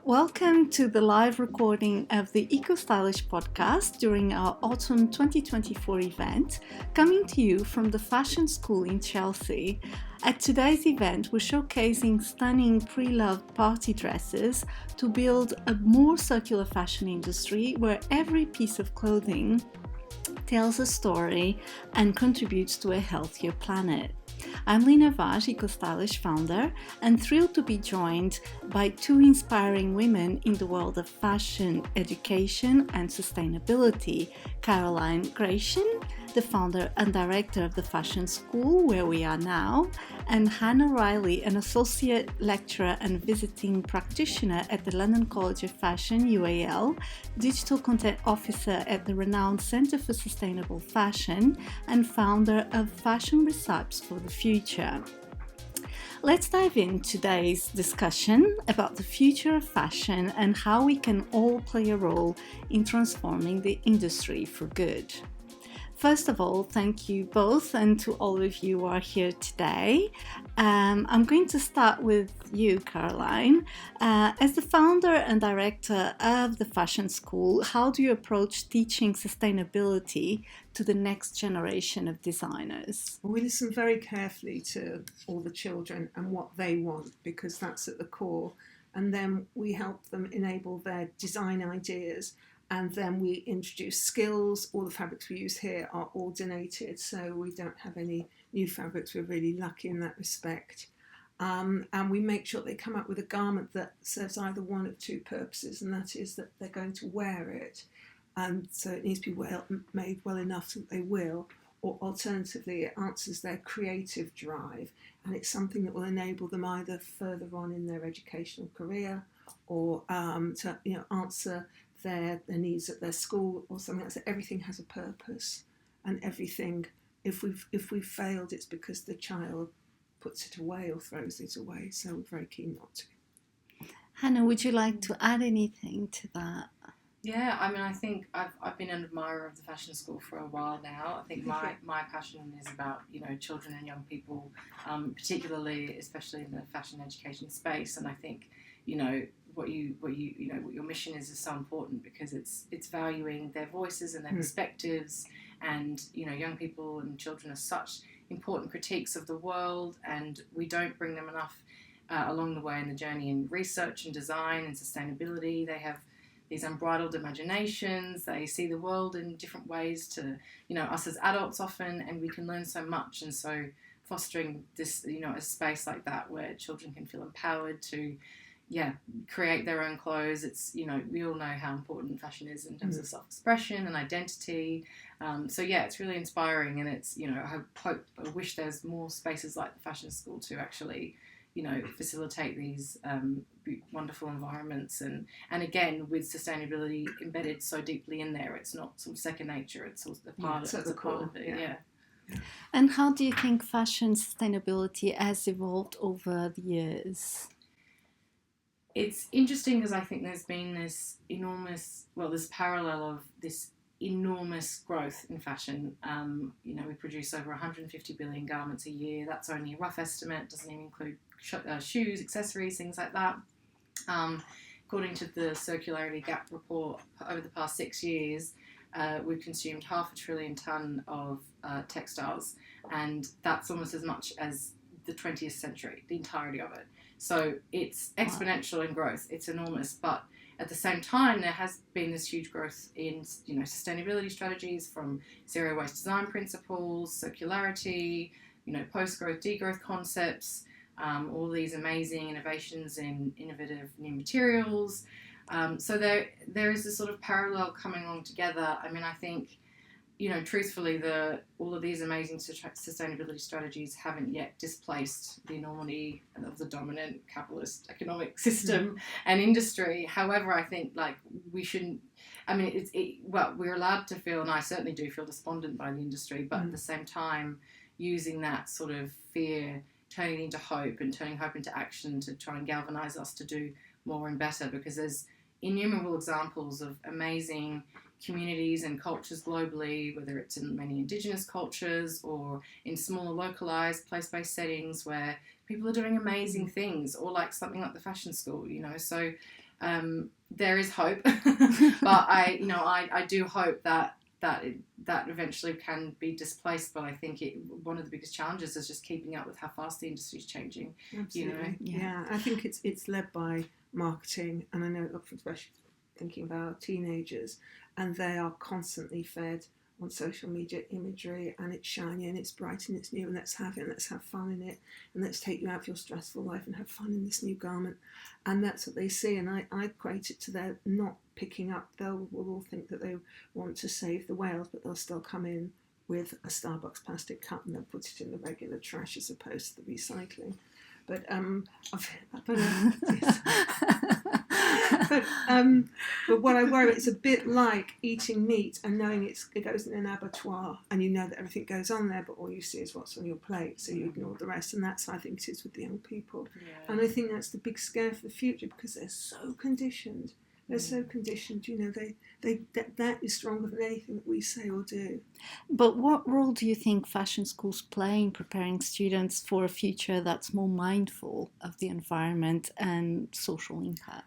Welcome to the live recording of the Eco Stylish podcast during our Autumn 2024 event, coming to you from the Fashion School in Chelsea. At today's event, we're showcasing stunning pre-loved party dresses to build a more circular fashion industry where every piece of clothing tells a story and contributes to a healthier planet. I'm Lina Vaz, Eco Stylish founder, and thrilled to be joined by two inspiring women in the world of fashion, education, and sustainability. Gration, the founder and director of the Fashion School, where we are now, and Hannah Riley, an associate lecturer and visiting practitioner at the London College of Fashion, UAL, digital content officer at the renowned Centre for Sustainable Fashion, and founder of Fashion Recipes for the Future. Let's dive in today's discussion about the future of fashion and how we can all play a role in transforming the industry for good. First of all, thank you both and to all of you who are here today. I'm going to start with you, Caroline. As the founder and director of the Fashion School, how do you approach teaching sustainability to the next generation of designers? We listen very carefully to all the children and what they want, because that's at the core. And then we help them enable their design ideas. And then we introduce skills. All the fabrics we use here are all donated, so we don't have any new fabrics. We're really lucky in that respect. And we make sure they come up with a garment that serves either one of two purposes, and that is that they're going to wear it. And so it needs to be made well enough that they will, or alternatively it answers their creative drive, and it's something that will enable them either further on in their educational career or to answer their needs at their school or something like that. Everything has a purpose, and everything, if we've failed, it's because the child puts it away or throws it away. So we're very keen not to. Hannah, would you like to add anything to that? Yeah, I mean, I think I've been an admirer of the Fashion School for a while now. I think my passion is about children and young people, particularly, especially in the fashion education space. And I think what your mission is so important, because it's valuing their voices and their perspectives, and young people and children are such important critiques of the world, and we don't bring them enough along the way in the journey in research and design and sustainability. They have these unbridled imaginations. They see the world in different ways to us as adults often, and we can learn so much. And so fostering this a space like that where children can feel empowered to create their own clothes. It's we all know how important fashion is in terms of self-expression and identity. It's really inspiring, and it's I wish there's more spaces like the Fashion School to actually facilitate these wonderful environments, and again with sustainability embedded so deeply in there. It's not sort of second nature, it's sort of part of it. And how do you think fashion sustainability has evolved over the years? It's interesting because I think there's been this parallel of this enormous growth in fashion. We produce over 150 billion garments a year. That's only a rough estimate, doesn't even include shoes, accessories, things like that. According to the Circularity Gap report, over the past 6 years, we've consumed 500 billion tonne of textiles, and that's almost as much as the 20th century, the entirety of it. So it's exponential in growth. It's enormous, but at the same time, there has been this huge growth in sustainability strategies, from zero waste design principles, circularity, post-growth, degrowth concepts, all these amazing innovations in innovative new materials. So there is this sort of parallel coming along together. I mean, I think truthfully, all of these amazing sustainability strategies haven't yet displaced the enormity of the dominant capitalist economic system and industry. However, I think we shouldn't. I mean, we're allowed to feel, and I certainly do feel, despondent by the industry, but at the same time, using that sort of fear, turning it into hope, and turning hope into action to try and galvanise us to do more and better, because there's innumerable examples of amazing communities and cultures globally, whether it's in many Indigenous cultures or in smaller localized place-based settings where people are doing amazing things, or like something like the fashion school, so there is hope. But I do hope that eventually can be displaced. But I think one of the biggest challenges is just keeping up with how fast the industry is changing. Absolutely. Yeah. I think it's led by marketing, and I know, especially thinking about teenagers, and they are constantly fed on social media imagery, and it's shiny and it's bright and it's new, and let's have it and let's have fun in it, and let's take you out of your stressful life and have fun in this new garment. And that's what they see, and I equate it to their not picking up. Will all think that they want to save the whales, but they'll still come in with a Starbucks plastic cup and they'll put it in the regular trash as opposed to the recycling. But but what I worry about, it's a bit like eating meat and knowing it goes in an abattoir, and you know that everything goes on there, but all you see is what's on your plate, so you ignore the rest. And that's how I think it is with the young people. Yeah. And I think that's the big scare for the future, because they're so conditioned. They're so conditioned, that is stronger than anything that we say or do. But what role do you think fashion schools play in preparing students for a future that's more mindful of the environment and social impact?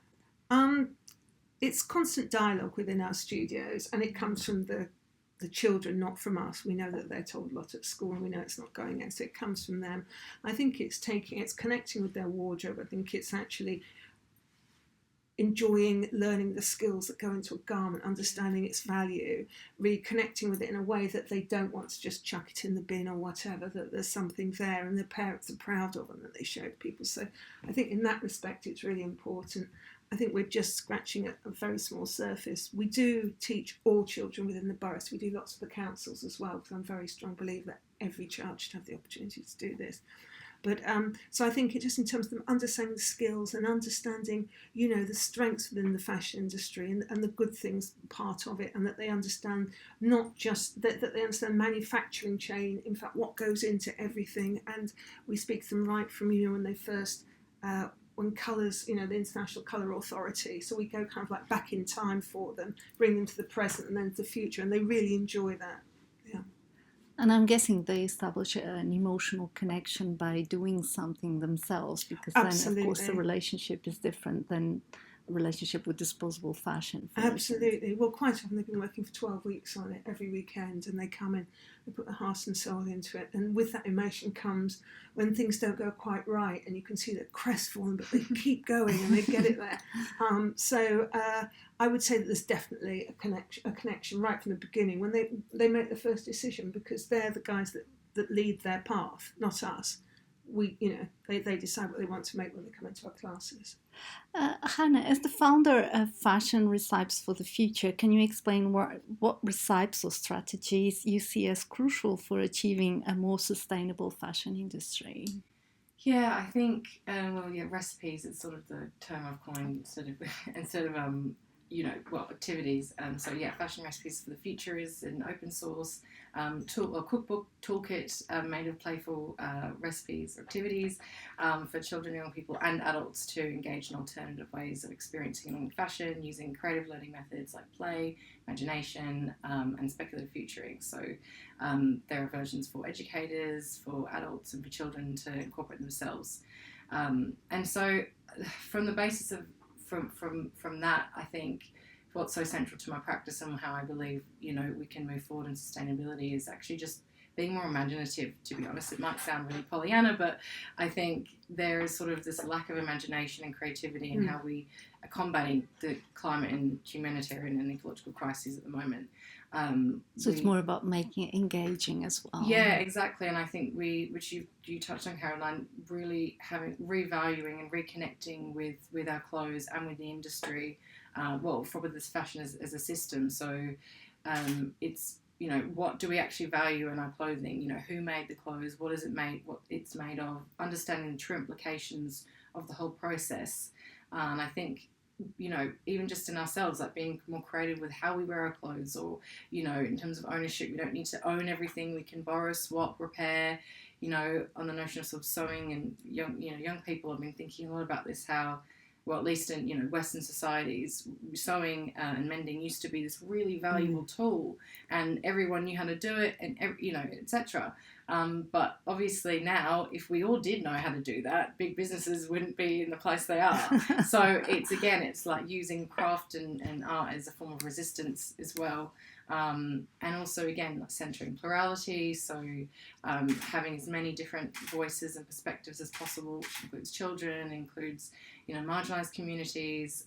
It's constant dialogue within our studios, and it comes from the children, not from us. We know that they're told a lot at school, and we know it's not going in, so it comes from them. I think it's connecting with their wardrobe. I think it's actually enjoying learning the skills that go into a garment, understanding its value, reconnecting with it in a way that they don't want to just chuck it in the bin or whatever, that there's something there and the parents are proud of and that they show it to people. So I think in that respect it's really important. I think we're just scratching at a very small surface. We do teach all children within the borough, so we do lots for the councils as well, because I'm a very strong believer that every child should have the opportunity to do this. But so I think it just in terms of them understanding the skills and understanding, the strengths within the fashion industry and the good things part of it, and that they understand not just that they understand manufacturing chain, in fact, what goes into everything. And we speak to them right from, when they first, when colours, the International Colour Authority. So we go kind of like back in time for them, bring them to the present and then to the future, and they really enjoy that. Yeah. And I'm guessing they establish an emotional connection by doing something themselves, because then, of course, the relationship is different than a relationship with disposable fashion. Absolutely. Well, quite often they've been working for 12 weeks on it every weekend, and they come in, they put their heart and soul into it. And with that emotion comes when things don't go quite right, and you can see they're crestfallen, but they keep going and they get it there. So I would say that there's definitely a connection right from the beginning when they make the first decision, because they're the guys that lead their path, not us. They decide what they want to make when they come into our classes. Hannah, as the founder of Fashion Recipes for the Future, can you explain what recipes or strategies you see as crucial for achieving a more sustainable fashion industry? Yeah, I think recipes is sort of the term I've coined instead of activities. Fashion Recipes for the Future is an open source cookbook toolkit made of playful recipes or activities for children, young people and adults to engage in alternative ways of experiencing fashion using creative learning methods like play, imagination and speculative futuring. So there are versions for educators, for adults and for children to incorporate themselves. And so from the basis of from that, I think what's so central to my practice and how I believe, we can move forward in sustainability is actually just being more imaginative, to be honest. It might sound really Pollyanna, but I think there is sort of this lack of imagination and creativity in how we are combating the climate and humanitarian and ecological crises at the moment. So it's more about making it engaging as well. Yeah, exactly. And I think which you touched on, Caroline, really revaluing and reconnecting with our clothes and with the industry, with this fashion as a system. So it's, what do we actually value in our clothing? Who made the clothes? What is it made? What it's made of? Understanding the true implications of the whole process. And I think, even just in ourselves, like being more creative with how we wear our clothes, or, in terms of ownership, we don't need to own everything. We can borrow, swap, repair, on the notion of sort of sewing. And young people have been thinking a lot about this, how well, at least in Western societies, sewing and mending used to be this really valuable tool, and everyone knew how to do it, and etc. But obviously now, if we all did know how to do that, big businesses wouldn't be in the place they are. So it's like using craft and art as a form of resistance as well. And also, again, like centering plurality, so having as many different voices and perspectives as possible, which includes children, includes marginalised communities.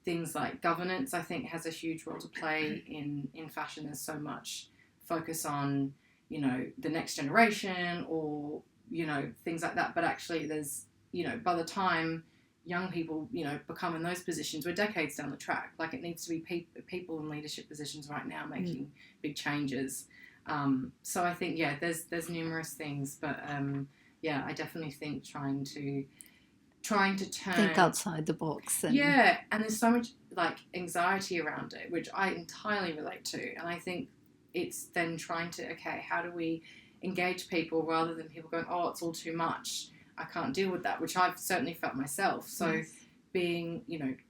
Things like governance, I think, has a huge role to play in fashion. There's so much focus on the next generation or things like that, but actually there's by the time young people become in those positions, we're decades down the track. Like, it needs to be people in leadership positions right now making big changes. So I think there's numerous things, but I definitely think trying to turn, think outside the box. And there's so much like anxiety around it, which I entirely relate to, and I think it's then trying to, how do we engage people rather than people going, oh, it's all too much, I can't deal with that, which I've certainly felt myself. So being,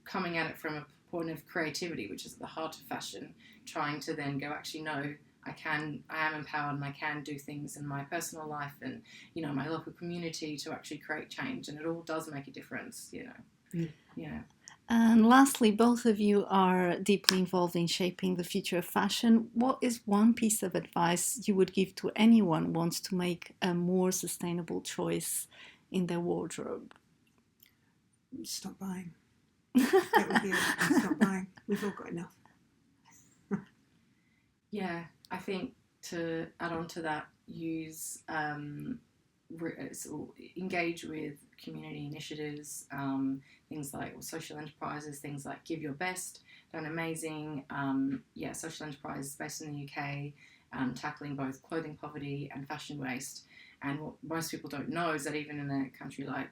coming at it from a point of creativity, which is at the heart of fashion, trying to then go, actually, no, I am empowered and I can do things in my personal life and, my local community to actually create change. And it all does make a difference, And lastly, both of you are deeply involved in shaping the future of fashion. What is one piece of advice you would give to anyone who wants to make a more sustainable choice in their wardrobe? Stop buying. That would be it. Stop buying. We've all got enough. Yeah, I think to add on to that, engage with community initiatives, things like social enterprises, things like Give Your Best, done amazing social enterprises based in the UK, tackling both clothing poverty and fashion waste. And what most people don't know is that even in a country like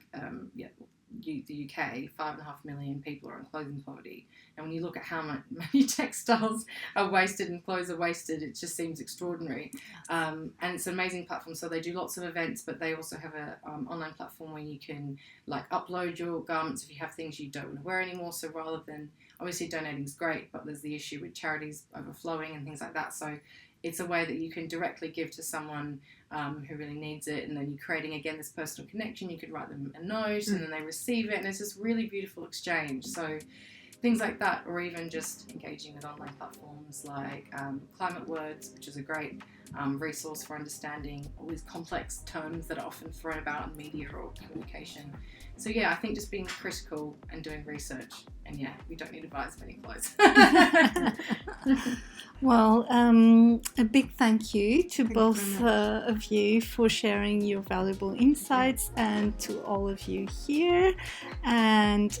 the UK, 5.5 million people are in clothing poverty. And when you look at how many textiles are wasted and clothes are wasted, it just seems extraordinary. And it's an amazing platform. So they do lots of events, but they also have an online platform where you can upload your garments if you have things you don't want to wear anymore. So rather than, obviously donating is great, but there's the issue with charities overflowing and things like that. So it's a way that you can directly give to someone who really needs it, and then you're creating, again, this personal connection. You could write them a note and then they receive it, and it's this really beautiful exchange. So things like that, or even just engaging with online platforms like Climate Words, which is a great resource for understanding all these complex terms that are often thrown about in media or communication. So I think just being critical and doing research, and we don't need to buy as many clothes. Well, a big thank you to both of you for sharing your valuable insights, and to all of you here, and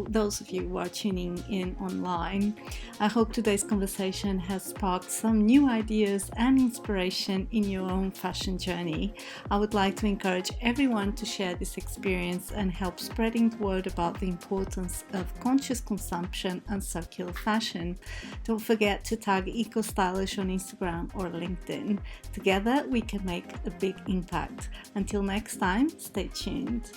those of you who are tuning in online. I hope today's conversation has sparked some new ideas and inspiration in your own fashion journey. I would like to encourage everyone to share this experience and help spreading the word about the importance of conscious consumption and circular fashion. Don't forget to tag Eco Stylish on Instagram or LinkedIn. Together we can make a big impact. Until next time, stay tuned.